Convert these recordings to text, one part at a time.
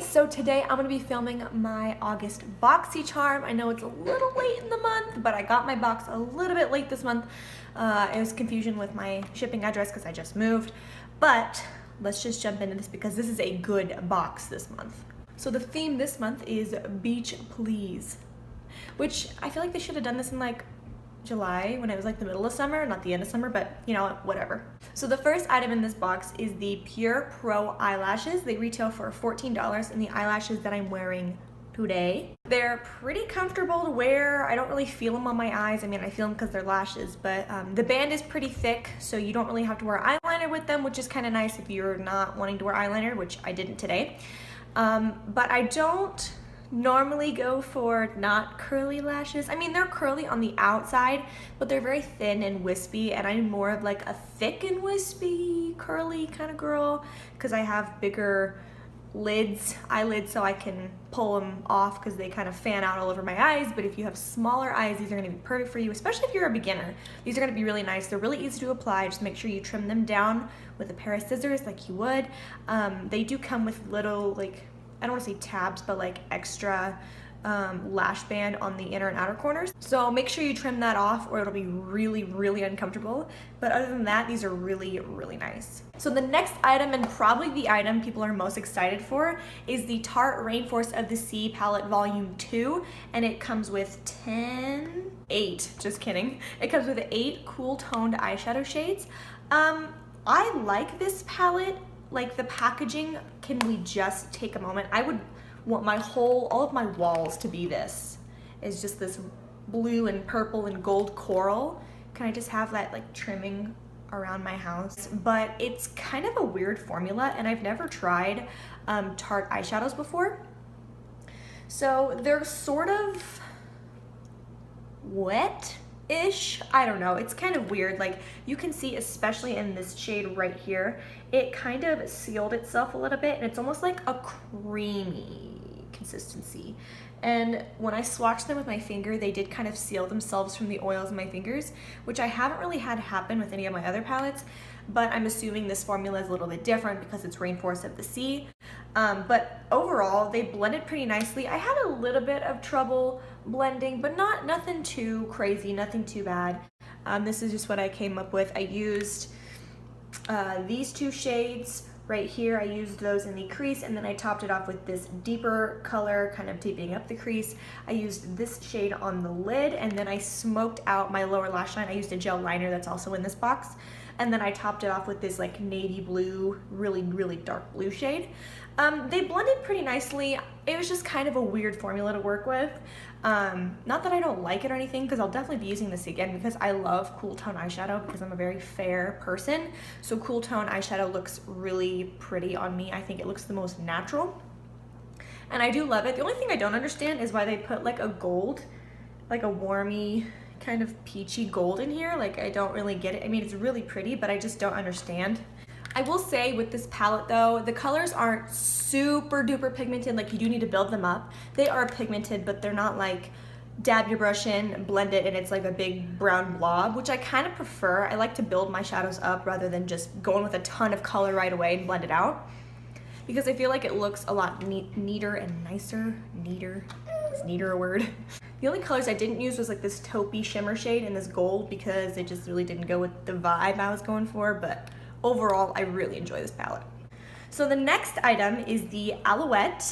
so today I'm going to be filming my August BOXYCHARM. I know it's a little late in the month, but I got my box a little bit late this month. It was confusion with my shipping address because I just moved. But let's just jump into this because this is a good box this month. So the theme this month is Beach Please, which I feel like they should have done this in like July when it was like the middle of summer, not the end of summer, but you know, whatever. So the first item in this box is the Pure Pro eyelashes. They retail for $14, and the eyelashes that I'm wearing today, they're pretty comfortable to wear. I don't really feel them on my eyes. I mean, I feel them because they're lashes, but the band is pretty thick, so you don't really have to wear eyeliner with them, which is kind of nice if you're not wanting to wear eyeliner, which I didn't today. But I don't normally go for not curly lashes. I mean, they're curly on the outside, but they're very thin and wispy, and I'm more of like a thick and wispy curly kind of girl because I have bigger eyelids, so I can pull them off because they kind of fan out all over my eyes. But if you have smaller eyes, these are going to be perfect for you, especially if you're a beginner. These are going to be really nice. They're really easy to apply. Just make sure you trim them down with a pair of scissors like you would. They do come with little, like, I don't want to say tabs, but like extra lash band on the inner and outer corners. So make sure you trim that off or it'll be really, really uncomfortable. But other than that, these are really, really nice. So the next item, and probably the item people are most excited for, is the Tarte Rainforest of the Sea Palette Volume 2. And it comes with 8, just kidding. It comes with 8 cool toned eyeshadow shades. I like this palette. Like, the packaging, can we just take a moment? I would want all of my walls to be this. It's just this blue and purple and gold coral. Can I just have that like trimming around my house? But it's kind of a weird formula, and I've never tried Tarte eyeshadows before. So they're sort of wet-ish. I don't know, it's kind of weird. Like, you can see, especially in this shade right here, it kind of sealed itself a little bit, and it's almost like a creamy consistency. And when I swatched them with my finger, they did kind of seal themselves from the oils in my fingers, which I haven't really had happen with any of my other palettes, but I'm assuming this formula is a little bit different because it's Rainforest of the Sea. But overall, they blended pretty nicely. I had a little bit of trouble blending, but nothing too crazy, nothing too bad. This is just what I came up with. I used these 2 shades right here. I used those in the crease, and then I topped it off with this deeper color, kind of deepening up the crease. I used this shade on the lid, and then I smoked out my lower lash line. I used a gel liner that's also in this box, and then I topped it off with this like navy blue, really, really dark blue shade. They blended pretty nicely. It was just kind of a weird formula to work with. Not that I don't like it or anything, because I'll definitely be using this again because I love cool tone eyeshadow because I'm a very fair person. So cool tone eyeshadow looks really pretty on me. I think it looks the most natural, and I do love it. The only thing I don't understand is why they put like a gold, like a warmy kind of peachy gold in here. Like, I don't really get it. I mean, it's really pretty, but I just don't understand. I will say with this palette though, the colors aren't super duper pigmented. Like, you do need to build them up. They are pigmented, but they're not like dab your brush in, blend it, and it's like a big brown blob, which I kind of prefer. I like to build my shadows up rather than just going with a ton of color right away and blend it out, because I feel like it looks a lot neater and nicer. Neater? Is neater a word? The only colors I didn't use was like this taupey shimmer shade and this gold, because it just really didn't go with the vibe I was going for, but overall, I really enjoy this palette. So the next item is the Alouette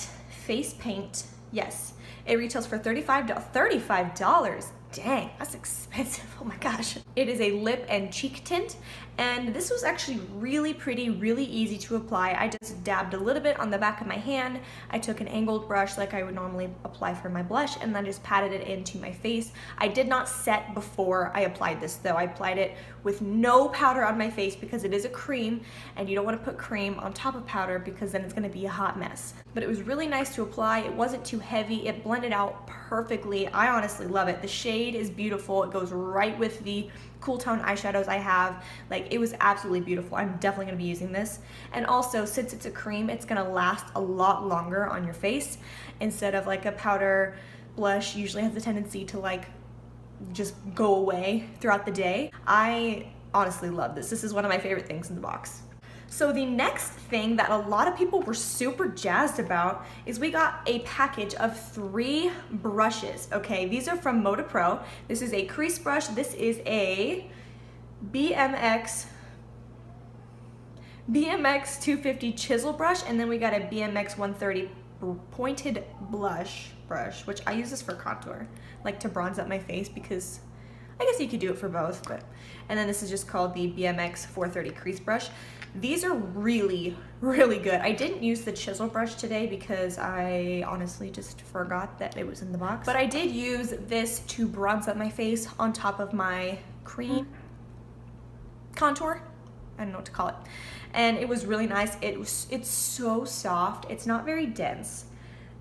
Face Paint. Yes, it retails for $35. Dang, that's expensive. Oh my gosh. It is a lip and cheek tint, and this was actually really pretty, really easy to apply. I just dabbed a little bit on the back of my hand. I took an angled brush like I would normally apply for my blush, and then just patted it into my face. I did not set before I applied this though. I applied it with no powder on my face because it is a cream, and you don't want to put cream on top of powder because then it's going to be a hot mess. But it was really nice to apply. It wasn't too heavy. It blended out perfectly. I honestly love it. The shade is beautiful. It goes right with the cool tone eyeshadows I have. Like, it was absolutely beautiful. I'm definitely going to be using this. And also, since it's a cream, it's going to last a lot longer on your face instead of like a powder blush usually has a tendency to like just go away throughout the day. I honestly love this. This is one of my favorite things in the box. So the next thing that a lot of people were super jazzed about is we got a package of 3 brushes, okay? These are from Moda Pro. This is a crease brush. This is a BMX 250 chisel brush, and then we got a BMX 130 pointed blush brush, which I use this for contour, like to bronze up my face, because I guess you could do it for both, but. And then this is just called the BMX 430 crease brush. These are really, really good. I didn't use the chisel brush today because I honestly just forgot that it was in the box. But I did use this to bronze up my face on top of my cream contour. I don't know what to call it. And it was really nice. It's so soft. It's not very dense.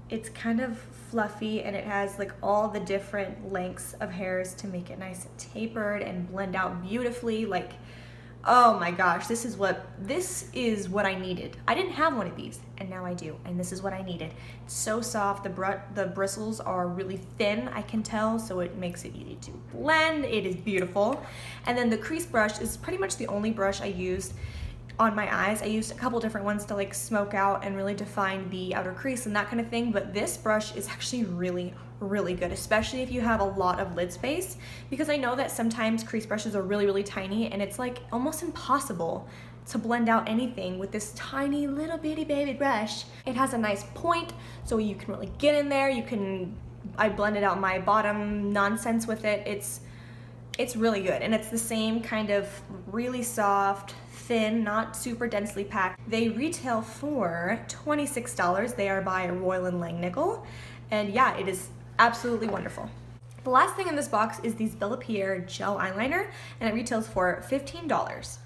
It's kind of fluffy, and it has like all the different lengths of hairs to make it nice and tapered and blend out beautifully. Like, oh my gosh, this is what I needed. I didn't have one of these, and now I do, and this is what I needed. It's so soft. The bristles are really thin, I can tell, so it makes it easy to blend. It is beautiful. And then the crease brush is pretty much the only brush I used on my eyes. I used a couple different ones to like smoke out and really define the outer crease and that kind of thing, but this brush is actually really, really good, especially if you have a lot of lid space, because I know that sometimes crease brushes are really, really tiny, and it's like almost impossible to blend out anything with this tiny little bitty baby brush. It has a nice point, so you can really get in there. I blended out my bottom nonsense with it. It's really good, and it's the same kind of really soft, thin, not super densely packed. They retail for $26. They are by Royal & Langnickel, and yeah, it is absolutely wonderful. The last thing in this box is the Bella Pierre gel eyeliner, and it retails for $15.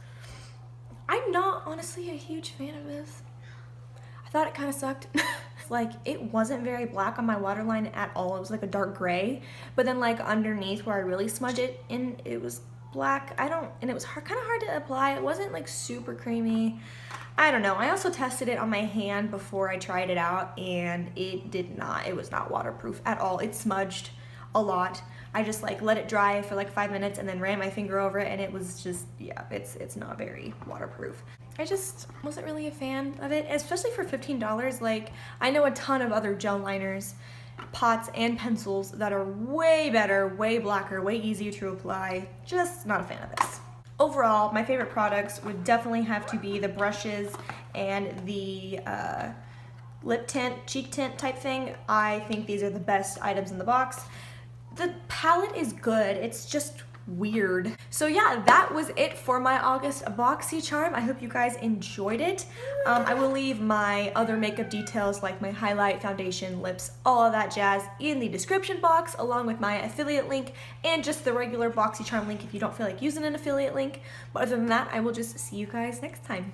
I'm not honestly a huge fan of this. I thought it kind of sucked. Like, it wasn't very black on my waterline at all. It was like a dark gray, but then like underneath where I really smudged it in, it was black. And it was kind of hard to apply. It wasn't like super creamy. I don't know. I also tested it on my hand before I tried it out, and it was not waterproof at all. It smudged a lot. I just like let it dry for like 5 minutes and then ran my finger over it, and it was just, yeah, it's not very waterproof. I just wasn't really a fan of it, especially for $15. Like, I know a ton of other gel liners, pots, and pencils that are way better, way blacker, way easier to apply. Just not a fan of this. Overall, my favorite products would definitely have to be the brushes and the lip tint, cheek tint type thing. I think these are the best items in the box. The palette is good, it's just weird. So yeah, that was it for my August BOXYCHARM. I hope you guys enjoyed it. I will leave my other makeup details like my highlight, foundation, lips, all of that jazz in the description box, along with my affiliate link and just the regular BOXYCHARM link if you don't feel like using an affiliate link. But other than that, I will just see you guys next time.